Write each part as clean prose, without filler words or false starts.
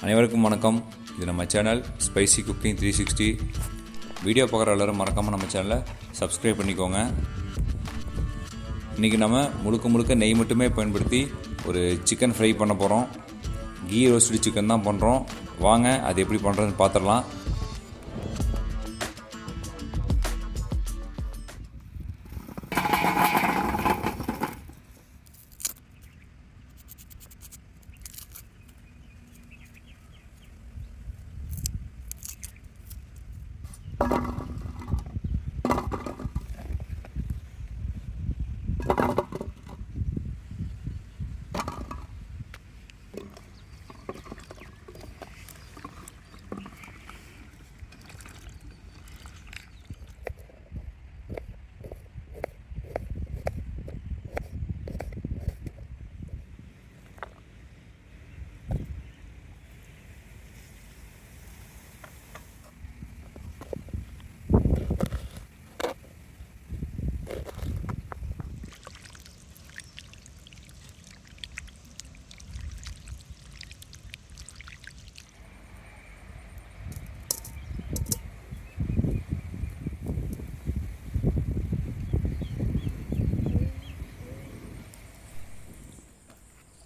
அனைவருக்கும் வணக்கம். இது நம்ம சேனல் ஸ்பைசி குக்கிங் 360. வீடியோ பார்க்குற எல்லோரும் மறக்காமல் நம்ம சேனலை சப்ஸ்கிரைப் பண்ணிக்கோங்க. இன்றைக்கி நம்ம முழுக்க நெய் மட்டுமே பயன்படுத்தி ஒரு சிக்கன் ஃப்ரை பண்ண போகிறோம். கீ ரோஸ்டு சிக்கன் தான் பண்ணுறோம். வாங்க அது எப்படி பண்ணுறதுன்னு பார்த்துடலாம்.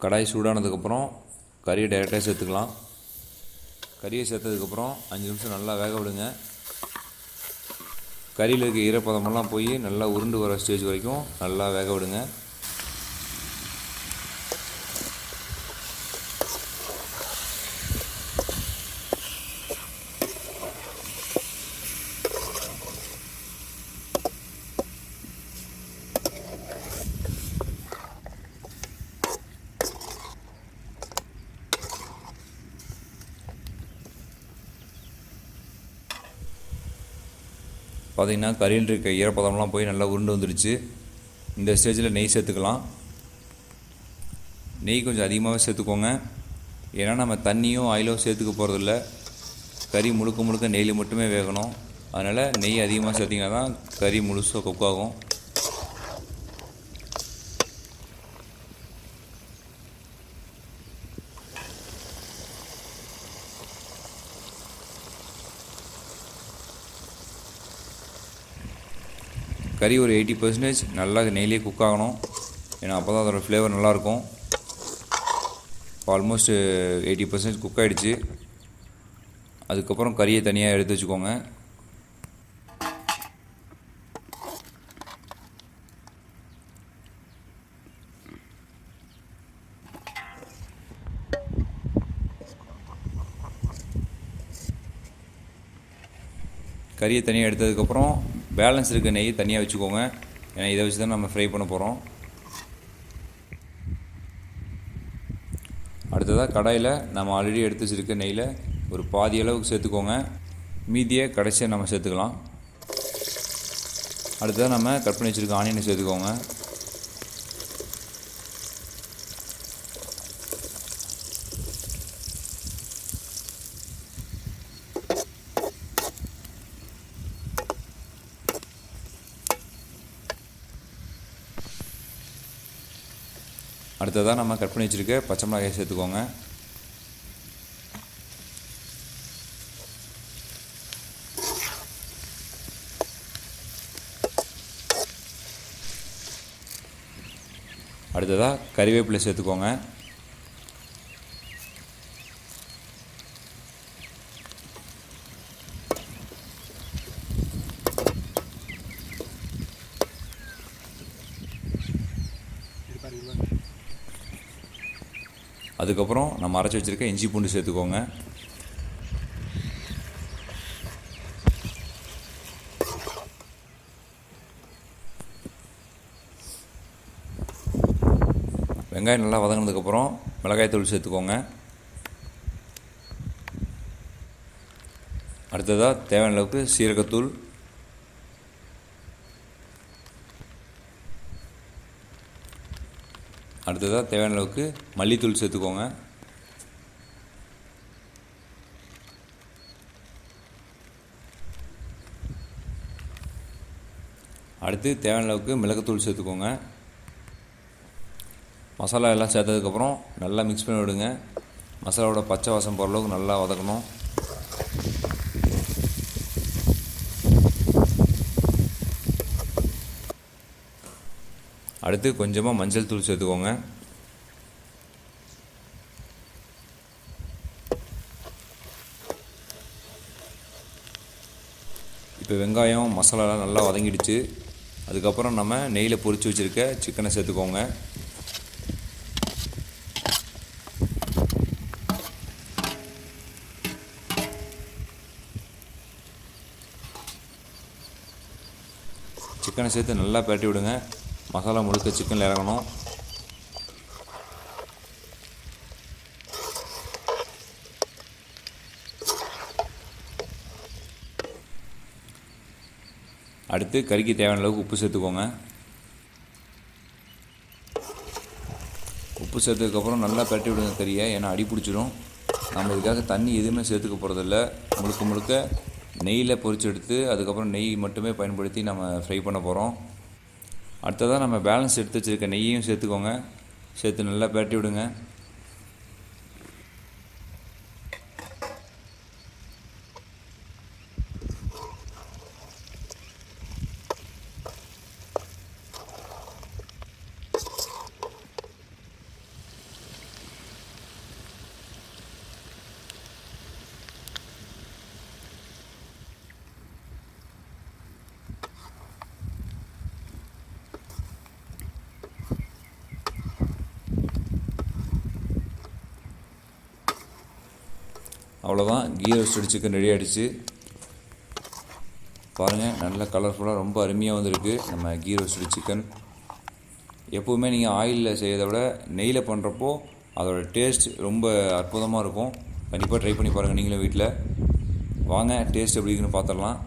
கடாய் சூடானதுக்கப்புறம் கறியை டைரெக்டாக சேர்த்துக்கலாம். கறியை சேர்த்ததுக்கப்புறம் 5 நிமிஷம் நல்லா வேக விடுங்க. கறியில் இருக்க ஈரப்பதமெல்லாம் போய் நல்லா உருண்டு வர ஸ்டேஜ் வரைக்கும் நல்லா வேக விடுங்க. பார்த்திங்கன்னா கறியில் இருக்க ஈரப்பதம்லாம் போய் நல்லா உருண்டு வந்துடுச்சு. இந்த ஸ்டேஜில் நெய் சேர்த்துக்கலாம். நெய் கொஞ்சம் அதிகமாகவே சேர்த்துக்கோங்க. ஏன்னா நம்ம தண்ணியும் ஆயிலோ சேர்த்துக்க போகிறதில்ல. கறி முழுக்க நெய்யில் மட்டுமே வேகணும். அதனால் நெய் அதிகமாக சேர்த்திங்கன்னா தான் கறி முழுசாக குக் ஆகும். கறி ஒரு 80% நல்லா நெய்லேயே குக் ஆகணும். ஏன்னா அப்போ தான் அதோட ஃப்ளேவர் நல்லாயிருக்கும். ஆல்மோஸ்ட் 80% குக் ஆகிடுச்சு. அதுக்கப்புறம் கறியை தனியாக எடுத்து வச்சுக்கோங்க. கறியை தனியாக எடுத்ததுக்கப்புறம் பேலன்ஸ் இருக்க நெய் தனியாக வச்சுக்கோங்க. ஏன்னா இதை வச்சு தான் நம்ம ஃப்ரை பண்ண போகிறோம். அடுத்ததாக கடாயில் நம்ம ஆல்ரெடி எடுத்து வச்சுருக்க நெய்யில் ஒரு பாதி அளவுக்கு சேர்த்துக்கோங்க. மீதியை கடைசியாக நம்ம சேர்த்துக்கலாம். அடுத்ததாக நம்ம கட் பண்ணி வச்சுருக்க ஆனியனை சேர்த்துக்கோங்க. அடுத்ததாக நம்ம கட் பண்ணி வச்சுருக்க பச்சை மிளகாயை சேர்த்துக்கோங்க. அடுத்ததாக கறிவேப்பிலை சேர்த்துக்கோங்க. அதுக்கப்புறம் நம்ம அரைச்சி வச்சுருக்க இஞ்சி பூண்டு சேர்த்துக்கோங்க. வெங்காயம் நல்லா வதங்கினதுக்கப்புறம் மிளகாய்த்தூள் சேர்த்துக்கோங்க. அடுத்ததாக தேவையான அளவுக்கு சீரகத்தூள், அடுத்ததாக தேவையான அளவுக்கு மல்லித்தூள் சேர்த்துக்கோங்க. அடுத்து தேவையான அளவுக்கு மிளகுத்தூள் சேர்த்துக்கோங்க. மசாலா எல்லாம் சேர்த்ததுக்கப்புறம் நல்லா மிக்ஸ் பண்ணி விடுங்க. மசாலாவோட பச்சை வாசம் போகிற அளவுக்கு நல்லா வதக்கணும். அடுத்து கொஞ்சமாக மஞ்சள் தூள் சேர்த்துக்கோங்க. இப்போ வெங்காயம் மசாலாலாம் நல்லா வதங்கிடுச்சு. அதுக்கப்புறம் நம்ம நெய்யில் பொரித்து வச்சுருக்க சிக்கனை சேர்த்துக்கோங்க. சிக்கனை சேர்த்து நல்லா பிரட்டி விடுங்க. மசாலா முழுக்க சிக்கனில் இறங்கணும். அடுத்து கறிக்கு தேவையான அளவுக்கு உப்பு சேர்த்துக்கோங்க. உப்பு சேர்த்ததுக்கப்புறம் நல்லா பிரட்டி விடுங்க கறியை, ஏன்னா அடி பிடிச்சிடும். நம்ம இதுக்காக தண்ணி எதுவுமே சேர்த்துக்க போகிறதில்ல. முழுக்க முழுக்க நெய்யில் பொரிச்சு எடுத்து அதுக்கப்புறம் நெய் மட்டுமே பயன்படுத்தி நம்ம ஃப்ரை பண்ண போகிறோம். அடுத்ததாக நம்ம பேலன்ஸ் எடுத்து வச்சுருக்க நெய்யையும் சேர்த்துக்கோங்க. சேர்த்து நல்லா பிரட்டி விடுங்க. அவ்வளோதான், கீ ரோஸ்டட் சிக்கன் ரெடி ஆகிடுச்சு. பாருங்கள், நல்ல கலர்ஃபுல்லாக ரொம்ப அருமையாக வந்திருக்கு நம்ம கீ ரோஸ்டட் சிக்கன். எப்போவுமே நீங்கள் ஆயிலில் செய்கிறத விட நெய்யில் பண்ணுறப்போ அதோடய டேஸ்ட் ரொம்ப அற்புதமாக இருக்கும். கண்டிப்பாக ட்ரை பண்ணி பாருங்கள் நீங்களும் வீட்டில். வாங்க டேஸ்ட் எப்படி இருக்குன்னு பார்த்துடலாம்.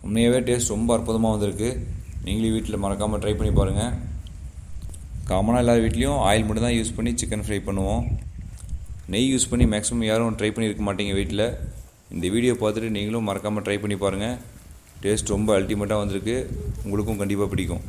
உண்மையாகவே டேஸ்ட் ரொம்ப அற்புதமாக வந்திருக்கு. நீங்களும் வீட்டில் மறக்காமல் ட்ரை பண்ணி பாருங்கள். காமனாக எல்லார் வீட்லேயும் ஆயில் மட்டும் தான் யூஸ் பண்ணி சிக்கன் ஃப்ரை பண்ணுவோம். நெய் யூஸ் பண்ணி மேக்ஸிமம் யாரும் ட்ரை பண்ணியிருக்க மாட்டீங்க வீட்டில். இந்த வீடியோ பார்த்துட்டு நீங்களும் மறக்காமல் ட்ரை பண்ணி பாருங்கள். டேஸ்ட் ரொம்ப அல்டிமேட்டாக வந்திருக்கு. உங்களுக்கும் கண்டிப்பாக பிடிக்கும்.